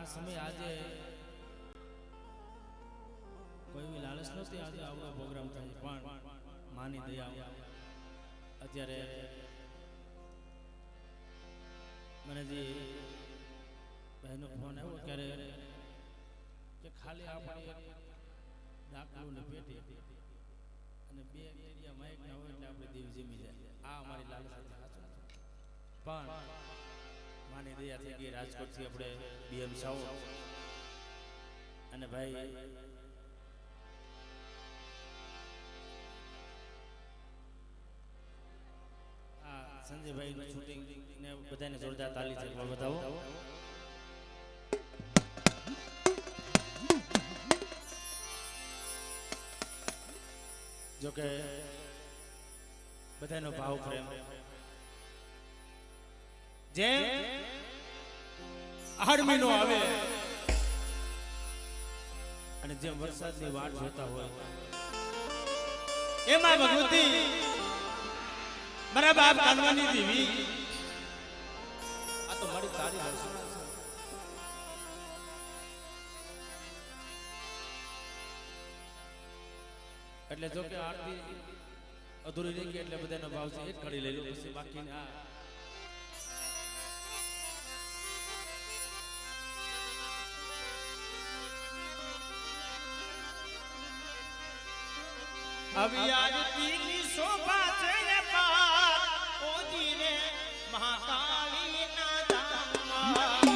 આ સમય આજે કોઈ બી લાલચ નથી, આજે આવડો પ્રોગ્રામ થાય પણ માની દયા અત્યારે મને જે બહેનો ફોન આવ્યો ત્યારે કે ખાલી આપણે ડાકલું ને પેટી અને બે એરિયા માઇક ના હોય એટલે આપણે દેવ જમી જાય. આ અમારી લાલચ હતી, પણ માની દયા થઈ ગઈ. રાજકોટથી આપણે બીએમ સાવ અને ભાઈ સંજયભાઈ નું શૂટિંગ ને બધાને જોરદાર તાલી છે, બતાવો. જોકે બધાનો ભાવ પ્રેમ જેમ આઠ મહિનો આવે અને જેમ વરસાદની વાટ જોતા હોય એમાં ભગવતી મારા બાપ કાનવાની દેવી આ તો મારી તારી દર્શન એટલે જો કે આરતી અધૂરી રહી ગઈ એટલે બધાનો ભાવ છે એક ઘડી લઈ લો પછી બાકી આ અભી આરતી ની શોભા છે પાર ઓજી રે મહાકાળી ના ધામમાં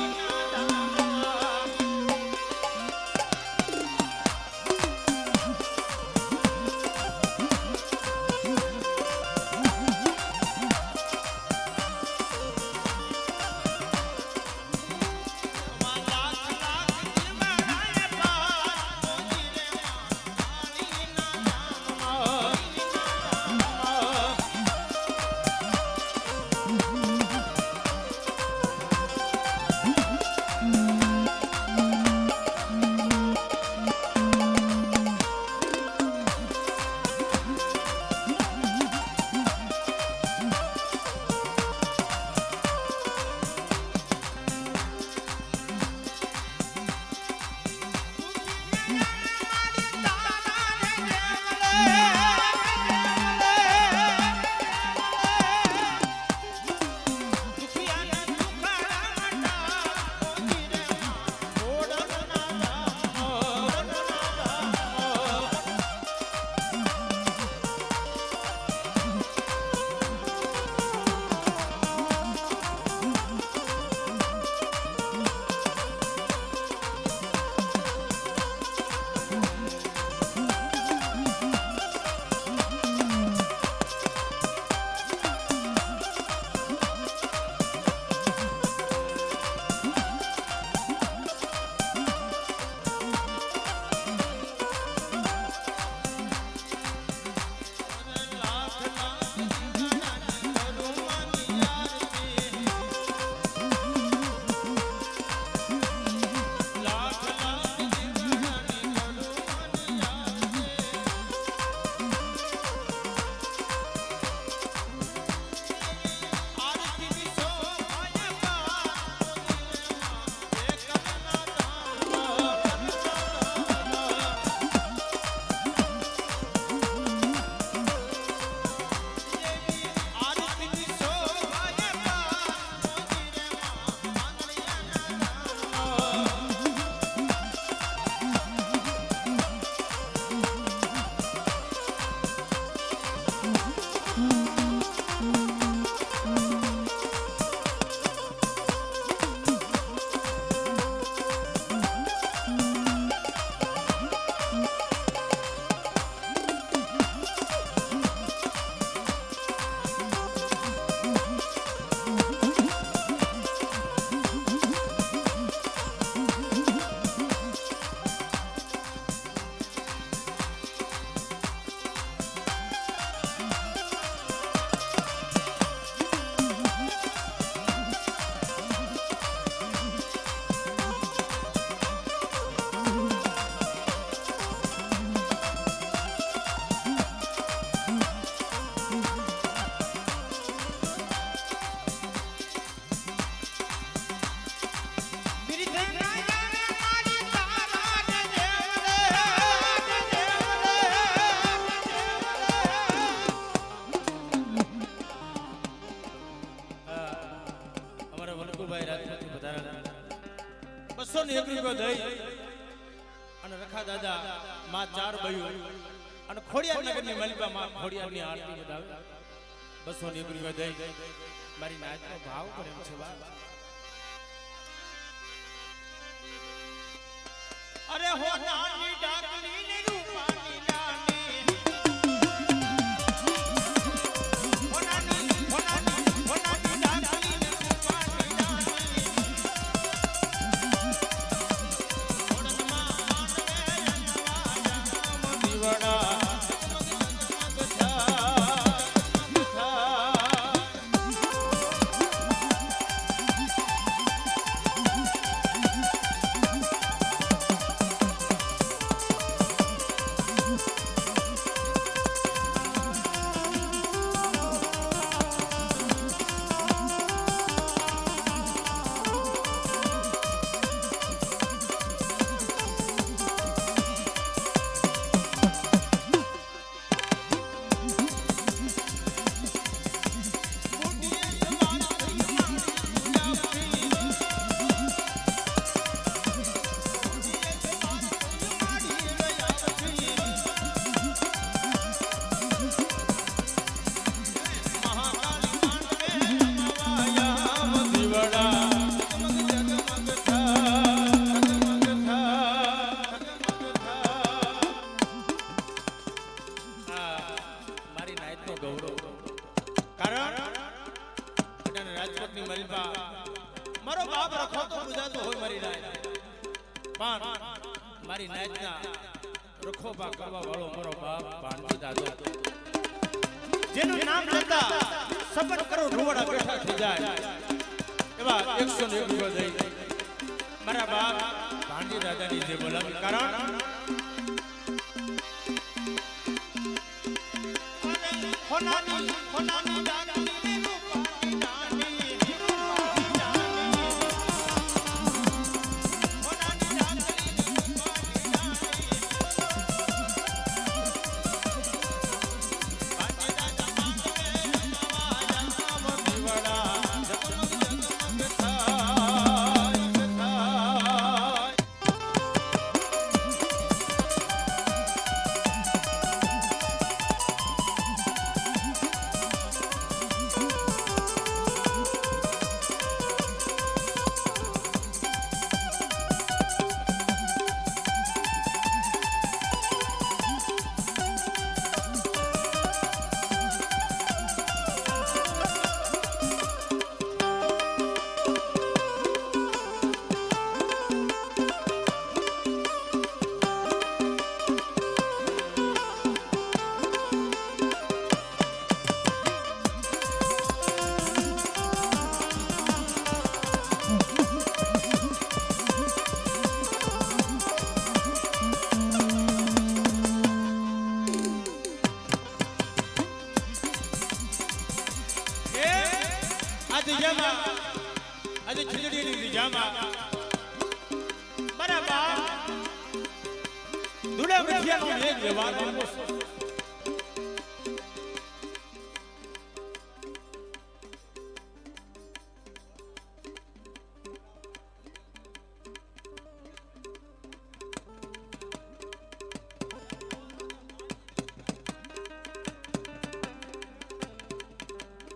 મથુરભાઈ રાજપૂતથી વધારેલા 201 રૂપિયો દઈ અને રખા દાદા માં 4 બયું અને ખોડિયાર નગરની મલિબા માં ખોડિયારની આરતી બતાવે 201 રૂપિયો દઈ મારી નાચનો ભાવ કરે છે બા અરે હો નાની ડાકલી ને રૂપાની નાની હો નાની ડાકલી ને રૂપાની નાની ઓડમાં માનવે દીવડા મારો બાપ રખો તો ગુજરાતો હોય મારી નાય પણ મારી નાચના રખોપા કરવા વાળો મારો બાપ ભાણજી દાદા જેનું નામ લેતા સબર કરો રોવડા બેઠા થઈ જાય એવા 101 રૂપિયો દઈ મારા બાપ ભાણજી દાદાની જે બોલાવી કારણ હોનાની ડાકલી ને રૂપાની નાની આજે ખીચડીની દિજામાં મારા બાપ દુડા મઠિયાનો એક વ્યવહાર માનો છે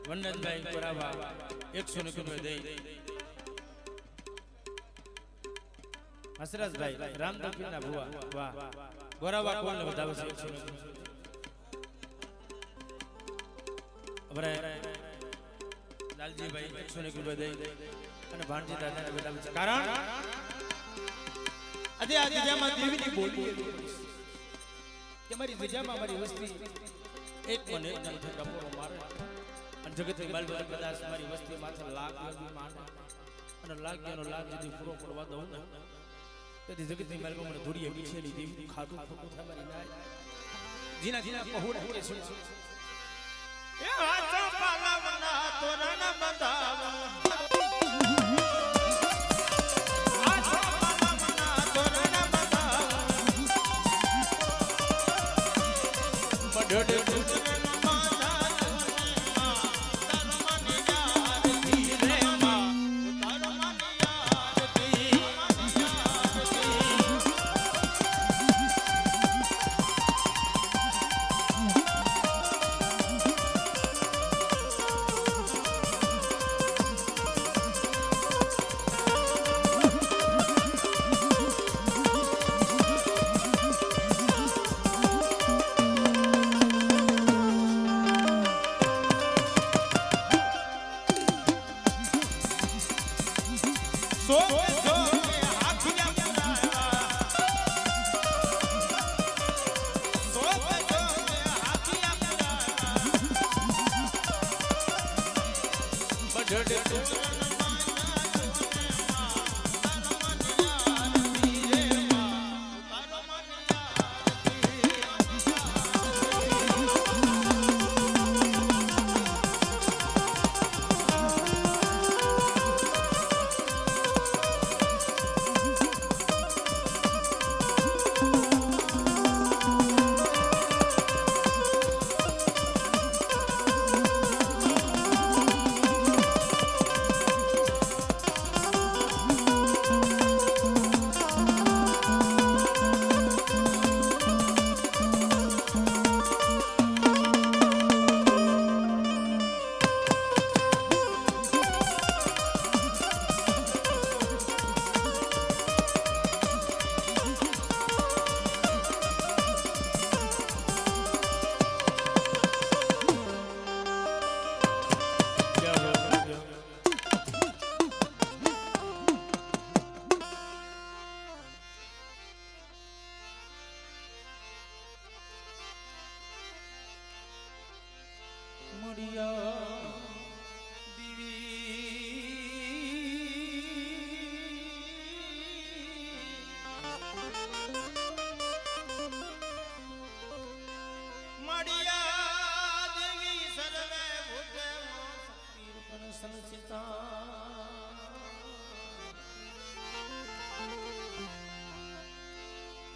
વનરાજભાઈ કોરાવા 100 રૂપિયો દઈ હસરાજભાઈ રામદેવપીરના ભુવા વાહ ગોરાવા કોલને વધાવે છે 100 રૂપિયો લાલજીભાઈ 100 રૂપિયો દઈ અને ભાણજી દાદાને વધાવે છે કારણ આજે આ દિજામાં દેવીની બોલી કે મારી દિજામાં મારી વસ્તી એક મને નહીં ટપોરો મારે અને જગતની બાલબા કદાચ મારી વસ્તી માથે લાખ લગી માને અને લાગ્યાનો લાખ જેથી પૂરો પડવા દઉં ને તેથી જગતની બાલબા મને ધૂળીએ બીછેલી દેવી ખાતું ખોટું થાય મારી નાય જીના જીના પહોળા કે છે એ હાચો પાલવના તોરણ બંધાવા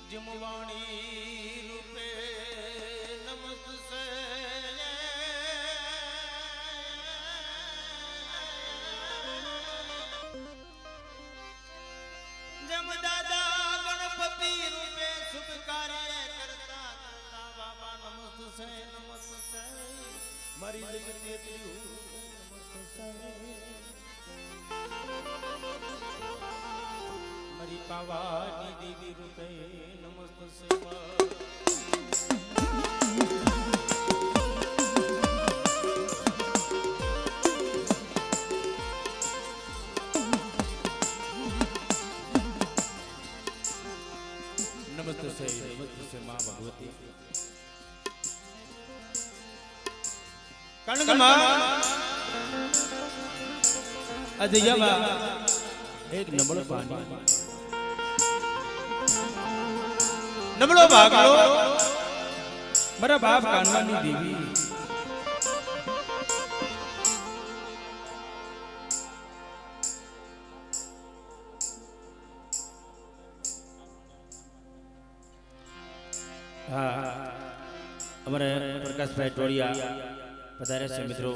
જમવાણી રૂપે નમસ્તે જમ દાદા ગણપતિ રૂપે શુભ કાર્ય કરતા કરતા બાબા નમસ્તે નમસ્તે મારી જગત નમસ્તે મારી પાવાની દેવી રૂપે નમસ્તે સેવા નમસ્તે માં ભગવતી કણગમાં અજયમાં એક નબળો પાણી નબળો ભાગલો મારા બાપ કાનવાની દેવી હા અમારે પ્રકાશભાઈ ટોળિયા પધારે છે મિત્રો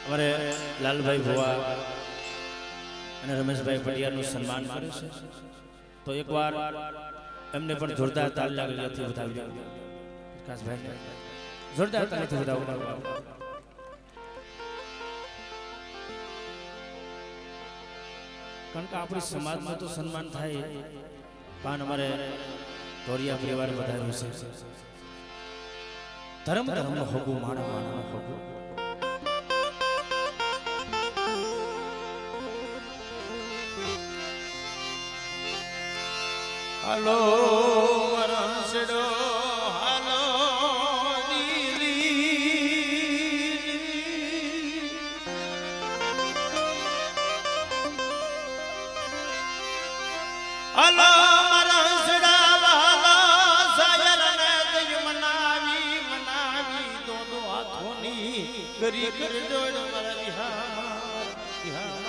અમારે લાલભાઈ ભુવા અને રમેશભાઈ પટિયારનું સન્માન કર્યું છે તો એકવાર એમને પણ જોરદાર તાલ લાગીથી વધાવી પ્રકાશભાઈ જોરદાર તાલીથી વધાવો કારણ કે આપણી સમાજમાં તો સન્માન થાય પણ અમારે ટોળિયા પરિવાર વધાર્યું છે ધર્મ ધર્મનો હોગું માણસ માણસનો હોગું હાલો રણસડો હાલો નીલી હાલો રણસડા વાલા સાયરને દય મનાવી મનાવી દો હાથોની કરી કર જોડ મારા વિહાર વિહાર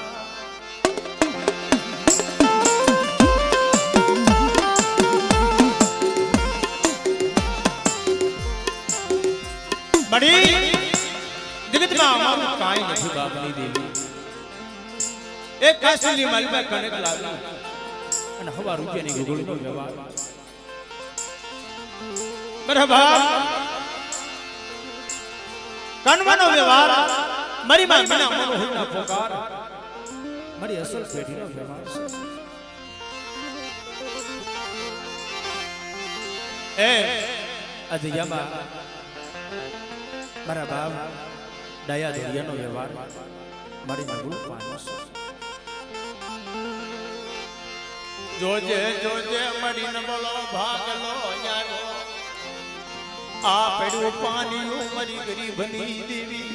બડી જગતમાં અમારું કાંઈ નથી બાપની દેવી એક કાશીની માલમાં કણક લાવી અને હવા રૂપિયાની ગુગળનો વ્યવહાર બરાબર કણવાનો વ્યવહાર મારી માં મના મનો હોના પોકાર મારી અસલ પેઢીનો વ્યવહાર છે એ અજયમાં મારા બાપ દયા ધૈર્યનો વ્યવહાર મારી નબળું પામ્યો છે. જોજે જોજે મરી નબળો ભાગલો યારો આ પડ્યું પાણીઓ મરી ગરીબની દેવી.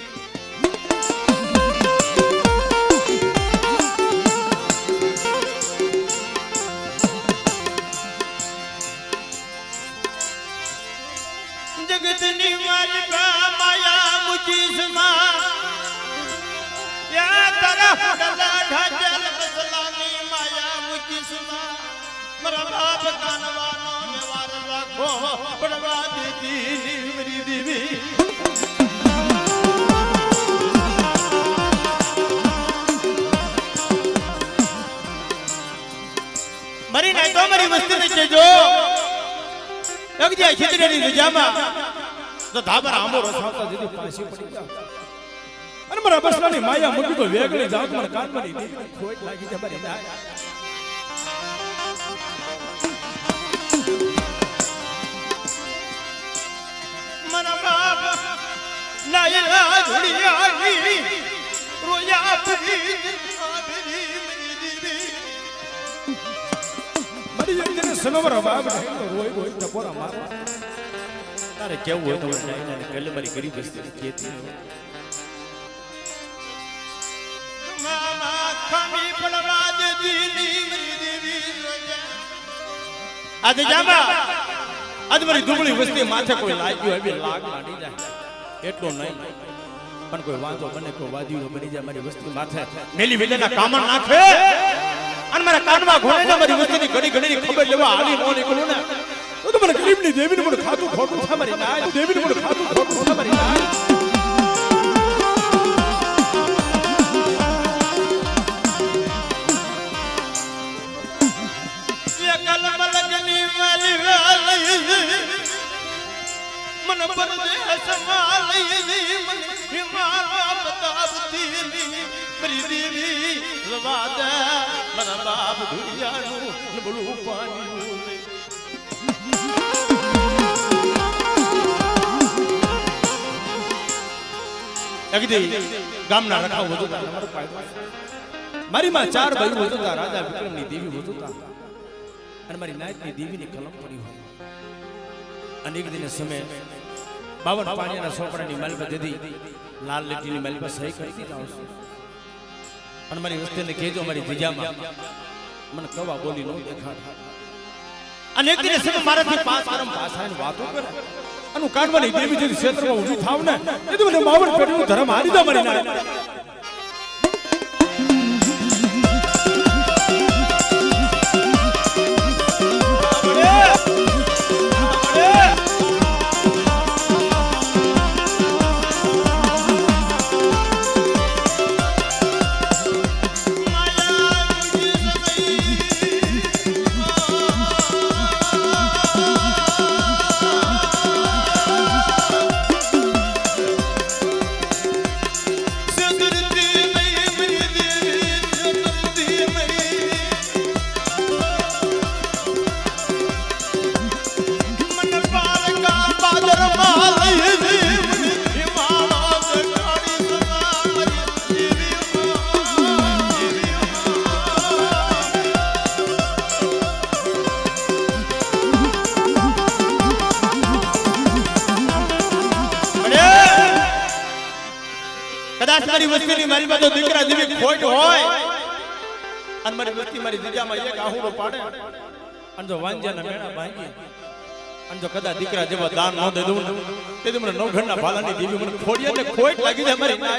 જગતની માલિકા માયા મુજીસમાં યા તારા હડલા ઢાજલ બસલાની માયા મુજીસમાં મારા બાપ કાનવાનો વ્યવહાર રાખો પડવા દેતી મરી દેવી. મરી નહીં તો મારી વસ્તી ને કહેજો લગજ્યા ખીચડીની રજામાં તો ધાબર આંબો રસાવતા દીધી પાછી પડી ગયા. અને મારા બસલાની માયા મૂકી તો વેગળી જાત મને કાનમાંની દેવીને ખોટ લાગી છે મારી ના. મારા બાપ નાયલા ધુડિયાની રોયા ફરી મારી જઈને સનોવર બાપ રોઈ રોઈ ટપોરા માર. તારે કેવું હોય તો નાયલાને ગલે મારી ગરીબ વસ્તી કેતી મામા ખામી પડવા દેવી મરી દેવી. આજે જામા આજ મારી દુબળી વસ્તી માથે કોઈ લાગ્યું એવી લાગ માંડી જાય એટલો નહીં પણ કોઈ વાંધો બને કોઈ વાદીઓ બની જાય મારી વસ્તી માથે મેલી વેલેના કામણ નાખે અને મારા કાનમાં ઘોડે મારી વસ્તીની ઘડી ઘડીની ખબર લેવા હાલી નો નીકળું ને તો મને ગરીબની દેવીને મને ખાતું ખોટું છે મારી ના. દેવીને મને ખાતું ખોટું છે મારી ના. मन परदेश मालई मन हिमालय बतावती मेरी देवी रवाद मन बाप दुनियानु नबळू पानी અગદી ગામના રખાવ વધુતા મારી માં ચાર ભાઈ વધુતા રાજા વિક્રમની દેવી વધુતા અને મારી નાયકની દેવીની કલમ પડી હોય. અનેક દિને સમય 52 પાણીના સોપડાની માલ પર દીધી લાલ લીટીની માલ પર સહી કરતી જાવ છું. અને મારી વસ્તીને કહેજો મારી જીજામાં મને કવા બોલી નો દેખાડ. અનેક દિને સમય મારાથી પાંચ કરમ ભાષાની વાતો કરે અનુ કાઢવાની દેવી જે ક્ષેત્રમાં ઊભી થાવ ને એ તો મને 52 પેઢીનું ધર્મ હારી દો મારી નાય. મારી વસ્તીની મારી પાસે દીકરા જેવી ખોટ હોય અને મારી વસ્તી મારી દીજામાં એક આહુડો પાડે અને જો વાંજ્યાના મેણા ભાંગી અને જો કદાચ દીકરા જેવા દાન ન દે દઉં તે મને નવઘણના ભાલાની દેવી મને ખોડિયા ને ખોટ લાગી જાય મારી ના.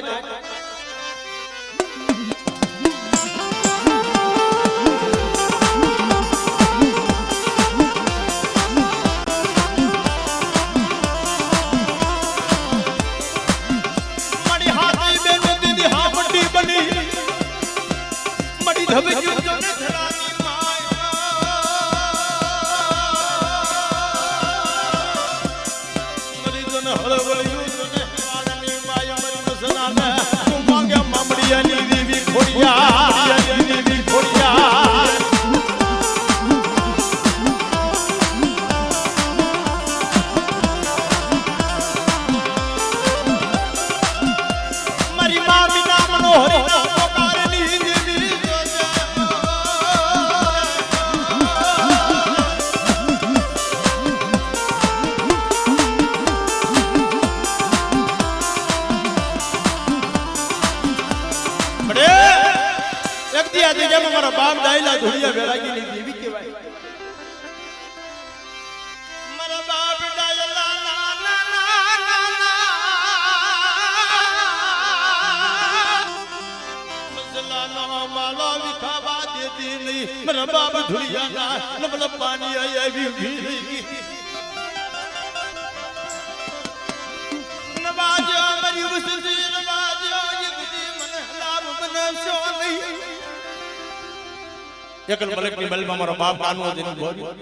બડે એક દી આજે જેમ મારા બાપ ડાયલા ધોળિયા વેરાગીની દેવી કહેવાય મારા બાપ ડાયલા ના ના ના મસલાનો માલો વિખાવા દેતી નહીં મારા બાપ ધોળિયા ના નબળ પાણી આવી ભીરી નવાજો મારી વસતી નવાજો યગદી મને લાભ બનાવશો નહીં એકલ મલકની બલમાં મારો બાપ કાનવો દેનો બોલ્યો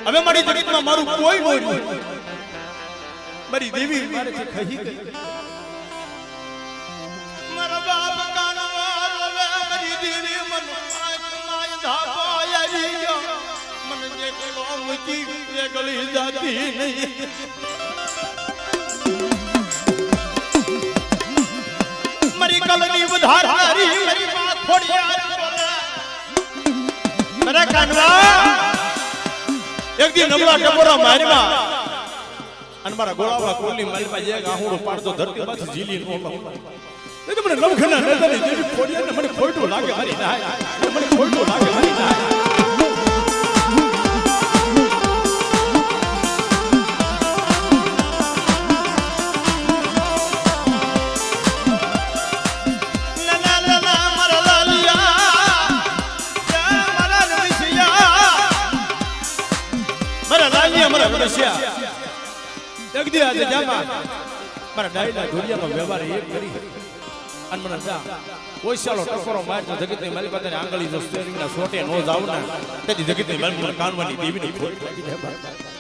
હવે મારી જગતમાં મારું કોઈ બોલ્યું મારી દેવી મારેથી ખહી ગઈ મારા બાપ કાનવો હવે મારી દેવી મન આંખમાં ધાપો આવી ગયો મને જે કેલો મૂકી એ ગળી જાતી નહીં મારી કલની વધારનારી મારી વાત ખોડિયા મારા કાનવા એક દી નમલા ટપોરા મારીમાં અને મારા ગોળાવા કોલની મારીમાં જે ગાહુડો પાડતો ધરતીમાંથી ઝીલી નો એ તો મને નવખના નજરની જેવી ખોડિયા મને ખોટું લાગે મારી નાય મને ખોટું લાગે મારી નાય જગદી આજે જામા મારા ડાયલા ધોરિયાનો વ્યવહાર એક કરી અને મને જા કોઈ સાલો ટકોરો મારજો જગતની મારી પાસે આંગળી જો સ્ટેરિંગના સોટે નો જાવ ને તેથી જગતની મારી મને કાનવાની દેવીની ખોટ લાગી જાય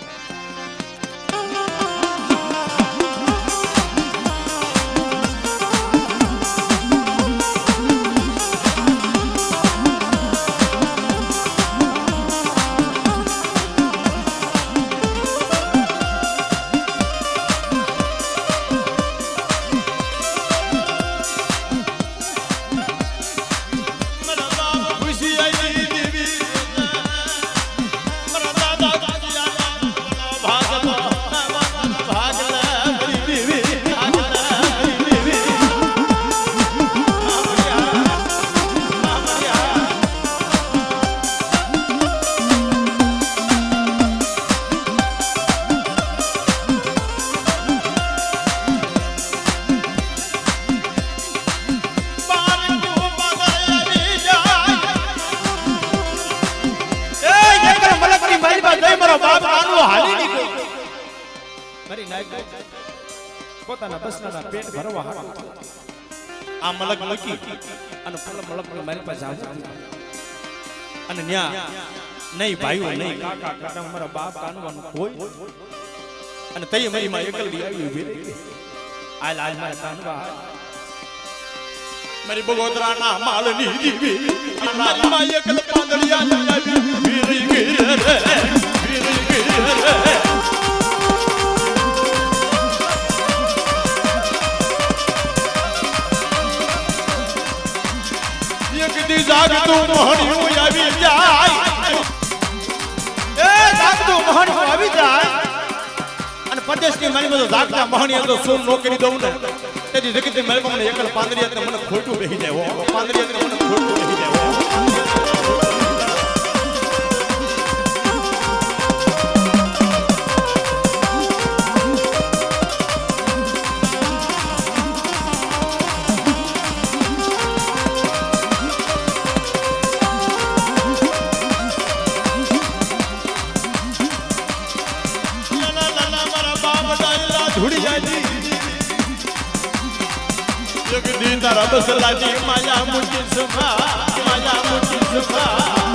પોતાના બસના પેટ ભરવા હાટુ આ મલક મૂકી અને મલક મારી પાસે આવે અને ન્યા નહીં ભાઈઓ નહીં કાકા કાકા મારા બાપ કાનવાનું કોઈ અને તઈ મારી માં એકલડી આવી ઉભી રહી આલ આલ મારા કાનવા મારી બગોદરાના માલની દીવી મારી માં એકલ પાંદડિયા આવી ઉભી રહી ગઈ રે જાગતું મોહણિયું આવી જાય એ જાગતું મોહણિયું આવી જાય અને પરદેશની મારી બધો જાગતા મોહણિયા તો શું નો કરી દઉં ને તેથી જગતની મારી મને એકલ પાંદરિયા તે મને ખોટું બેહી જાય હો પાંદરિયા તે મને ખોટું બેહી જાય હો તારા બસલાજી માયા મુજી સુખા માયા મુજી સુખા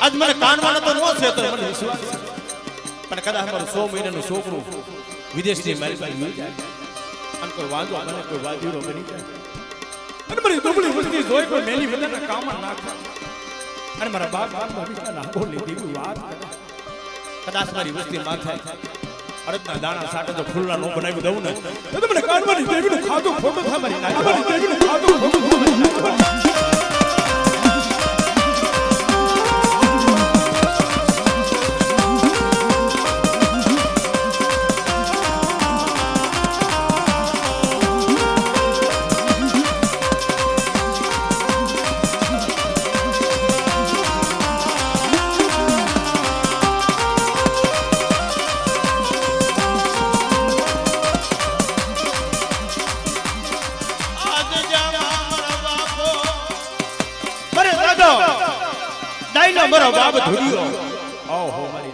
આજ મને કાનવાનો તો નો છે તો મને વિશ્વાસ પણ કદાચ અમારું 100 મહિનાનું છોકરું વિદેશની માલમાં લઈ જાય અને કોઈ વાંધો મને કોઈ વાજીરો બની જાય અને મારી દુબળી વસ્તી જોઈ કોઈ મેલી બધાના કામમાં નાખે અને મારા બાપ ભવિષ્યના બોલી દીવી વાત કદાચ મારી વસ્તી માથે અડદના દાણા સાટે તો ફૂલના નો બનાવી દઉં ને તો મને કાનવાની દેવીનું ખાતું ખોટું થાય મારી નાઈ મારી દેવીનું ખાતું ખોટું થાય મારી નાઈ મારો બાપ ધોડિયો ઓહો મારી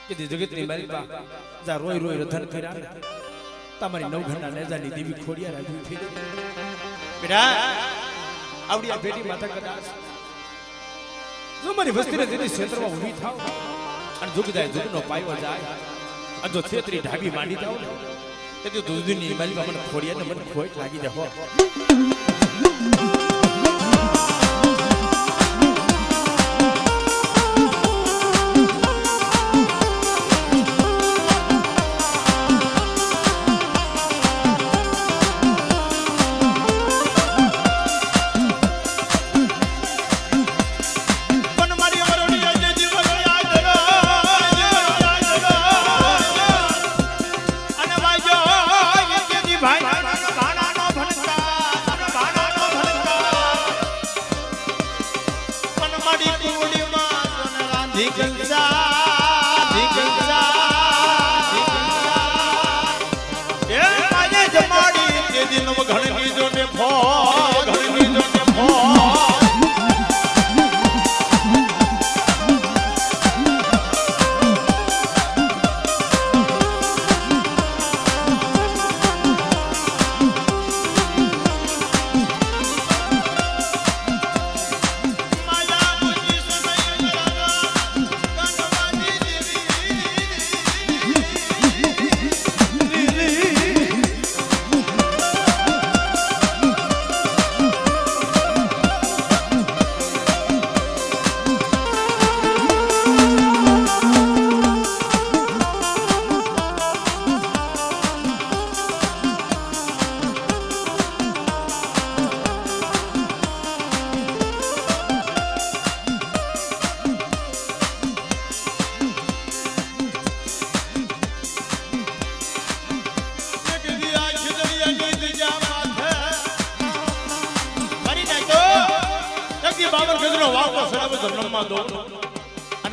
કીધી જગતની મારી બા જા રોઈ રોઈ રધન કર્યા તમારી નવઘણના નેજાની દેવી ખોડિયા રાજુ થઈ બેટા આવડી આ બેટી માતા કદાચ જો મારી વસ્તીને તેની ક્ષેત્રમાં ઊભી થાવ અને જુગદાય જુગનો પાયો જાય અને જો છેતરી ઢાબી માંડી જાવ ને તેથી દુધની માલીમાં મને ખોડિયાને મને ખોટ લાગી જાય હો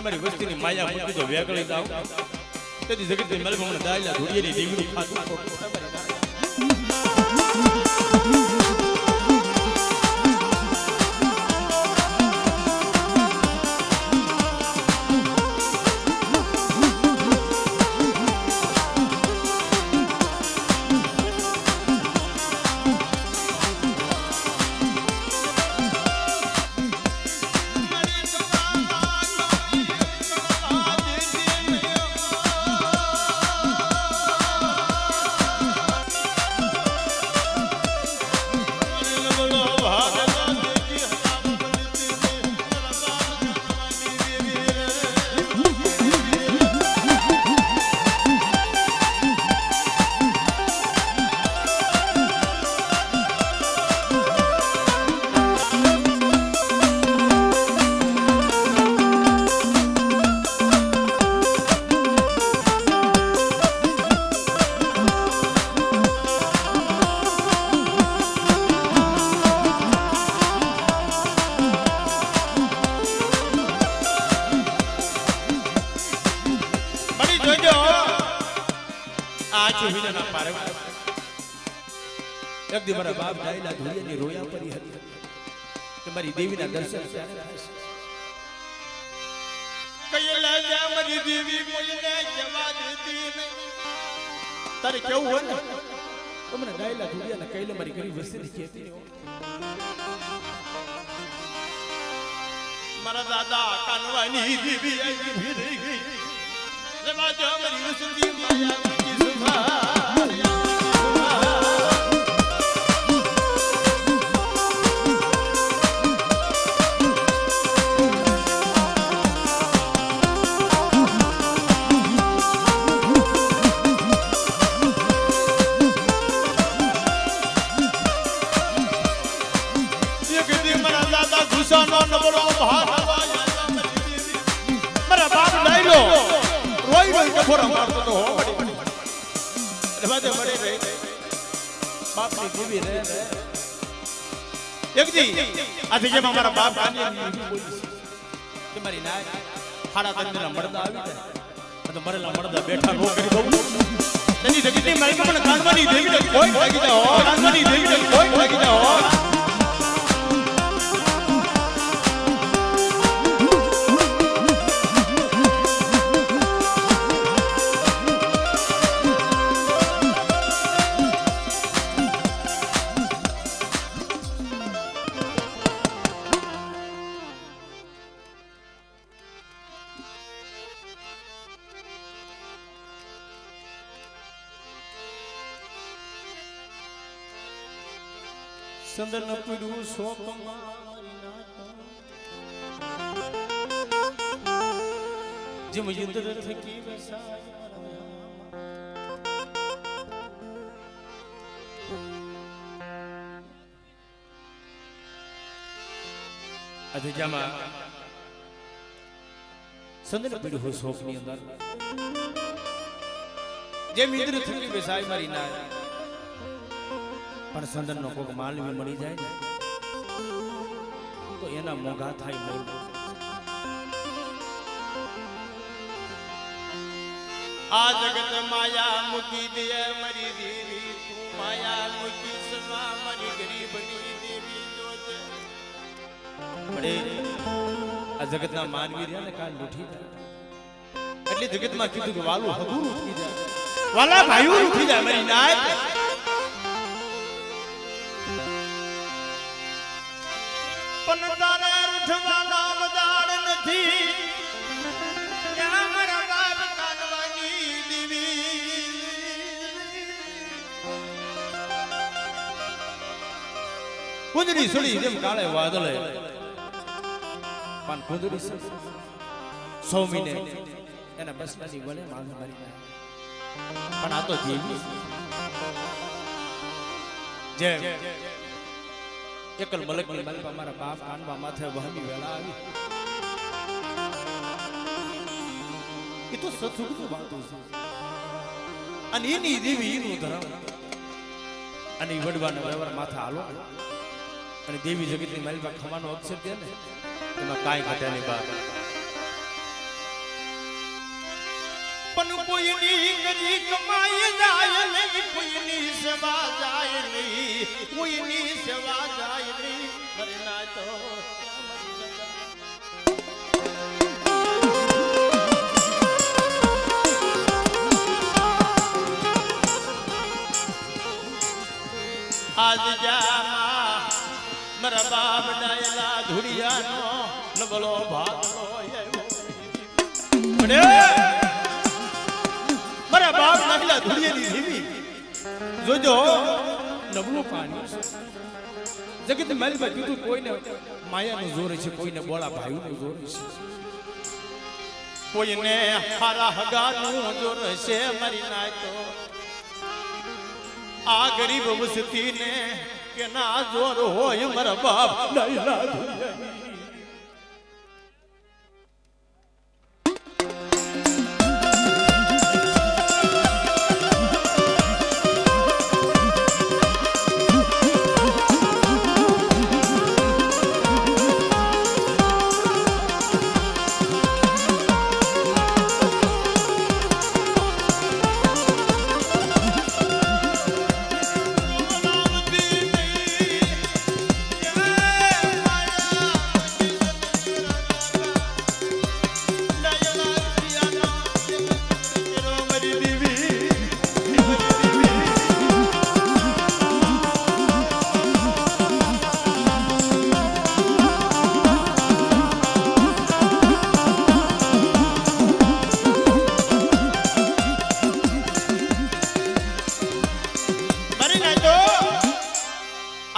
મારી વસ્તીની માયા મૂકી તો વેગળી જાવ તેથી જગતની મલમાં મને દાયલા ધોડિયાની દેવીનું ખાતું ખોટું એક દી મારા બાપ ડાયલા ધોડિયાની રોયા પડી હતી કે મારી દેવીના દર્શન ત્યારે થશે કઈલા જા મારી દેવી કોઈને જવા દેતી નહીં તારે કેવું હોય ને તો મને ડાયલા ધોડિયાને કઈલે મારી ગરીબ વસ્તીની ખેતી નહીં મારા દાદા કાનવાની દેવી આવી રહી ગઈ જો મરી વસતી માયા કી સુભા મારા બાપ ડાયલો રોઈ રોઈ કફોરા મારતો તો હો બાજે મળી રહી બાપની જીવી રહે એકજી આજે જેમ અમારા બાપ ગાની બોલી કે મારી નાય હાડા તંદરા મળદા આવી જાય તો મરેલા મળદા બેઠા નો કરી દઉં તેની જગતની મારી મને કાનવાની દેવી કોઈ લાગી જાય હો કાનવાની દેવી કોઈ લાગી જાય હો સંદન પીડું જેમ યુદ્ધ થકી અધજામાં સંદન પીડું શોક ની અંદર જેમ યુદ્ધ થકી બેસાય મારી ના પણ સંદન નો કોક માલવી મળી જાય ને તો એના મોંઘા થાય મોર આ જગત માયા મૂકી દે મારી દેવી તું માયા મૂકી સવા મારી ગરીબની દેવી જોજે બડે આ જગતના માનવી રહ્યા ને કાલ લૂઠી જાય એટલે જગતમાં કીધું કે વાલું હગું ઉઠી જાય વાલા ભાઈઓ ઉઠી જાય મારી નાય પણ તારે ઉઠવાના વદાડ નથી ત્યાં મારા બાપ કાનવાની દેવી કુંદડી સુડી જેમ કાળે વાદળે પણ કુંદડી સૌમીને એના બસનાની વલે માંગ મારી પણ આ તો દેવી જેમ એકલ મલકની માલપા મારા બાપ કાનવા માથે વહમી વેળા આવી એ તો સત્સુખનું વાતું છે અને એની દેવી એનું ધર્મ અને વડવાના વ્યવહાર માથે હાલો અને દેવી જગતની માલપા ખવાનો અક્ષર દે ને એમાં કાંઈ ઘટે નહીં બાપ પણ કોઈની ગરી કમાઈ જાય નહીં કોઈની સેવા જાય નહીં કોઈની સેવા જાય નહીં કરના તો આજ જામાં મારા બાપ ડાયલા ધુડિયાનો નબળો ભાગલો મારા બાપ નાખલા ધુડિયાની ધીમી જોજો નબળું પાણી જગત માલમાં કીધું કોઈને માયાનું જોર છે કોઈને બોળા ભાઈનું જોર છે કોઈને હારા હગાનું જોર છે મારી નાય તો આ ગરીબ વસતીને કે ના જોર હોય મારા બાપ ડાયલા ધુડિયા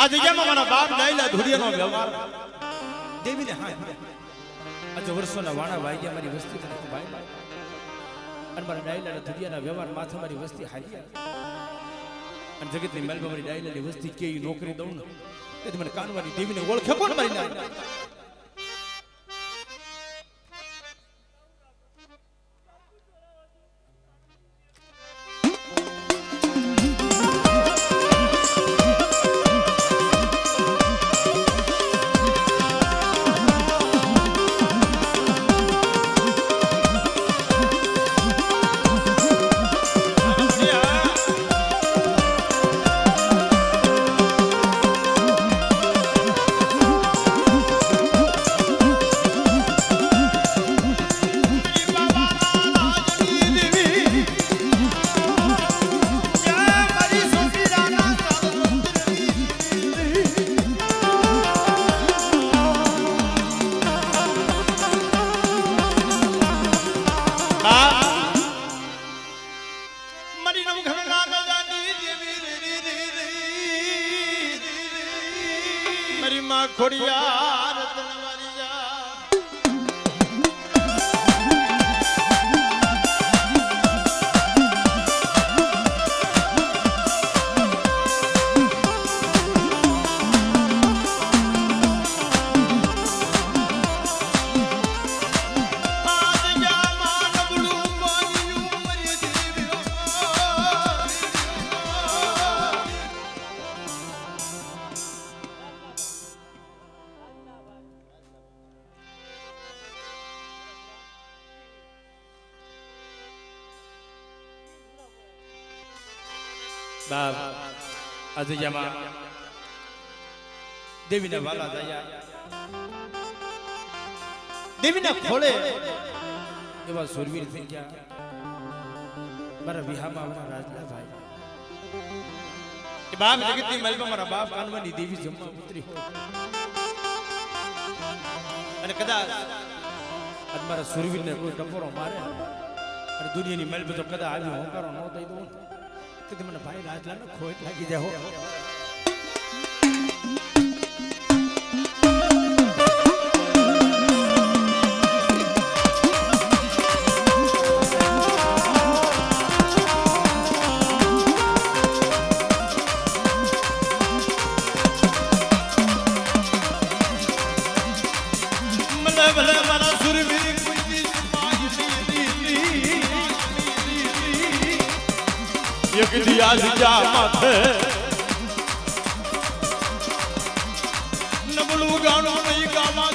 આ જગ્યામાં મારા બાપ ડાયલા ધુડિયાનો વ્યવહાર દેવીને હા આજે વર્ષોના વાણા વાગ્યા મારી વસ્તી મને ભાઈ અને મારા ડાયલા ધુડિયાના વ્યવહાર માથે મારી વસ્તી હારી અને જગતની મહેલમાં મારી ડાયલાની વસ્તી કેવી નોકરી દઉં ને તેથી મને કાનવાની દેવીને ઓળખે કોણ મારી ના ખોડિયાર તનવારી જા બાપ આજે જમા દેવીના વાલા દયા દેવીના ખોળે એવા સુરવીર થઈ ગયા મારા વિહામાં મારા રાજલા ભાઈ એ બાપ જગતની મહેલમાં મારા બાપ કાનવાની દેવી જમવા ઉતરી અને કદાચ આજ મારા સુરવીરને કોઈ ટપોરો મારે અને દુનિયાની મહેલ બધો કદાચ આવી હોંકારો ન દઈ દઉં તો મને ભાઈ રાજલાનો ખોટ લાગી જાય એક દિયા જીજા માથે નબળું ગાણું નહીં ગાવા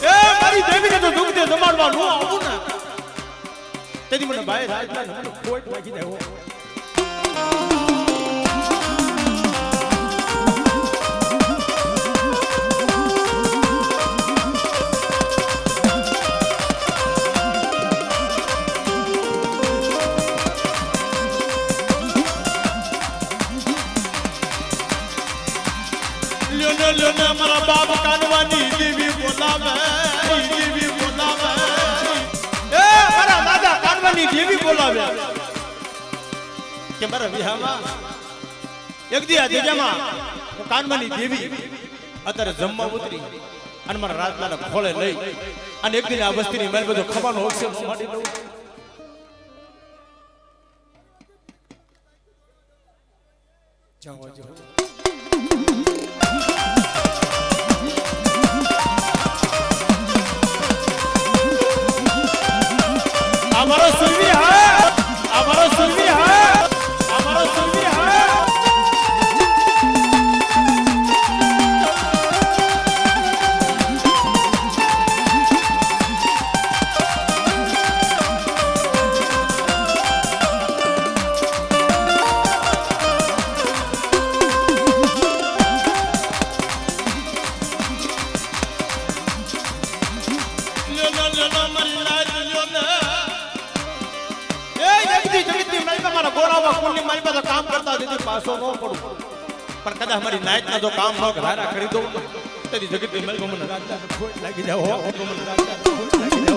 એ મારી દેવીને તો દુઃખ દે જમાડવા નો આવું ને તેથી મને ભાઈ રાજલા મને ખોટ લાગી જાય મારા બાપ કાનવાની દેવી બોલાવે એ મારા દાદા કાનવાની દેવી બોલાવે કે મારા વિહામાં એક દી આ જગ્યામાં હું કાનવાની દેવી અત્યારે જમવા ઉતરી અને મારા રાજલાના ખોળે લઈ અને એક દિન આ વસ્તીની મહેલ બધો ખવાનો અક્ષર માટી દઉં જાઓ જાઓ हमारा सुरवी है हमारा सुरवी है हमारा सुरवी है મારી પાસે કામ કરતા જેથી પાછો ન પડું પણ કદાચ મારી નાઈટના જો કામ ન કરારા કરી દઉં તેથી જગતની મહેલમાં મને રાજલા ખોટ લાગી જાય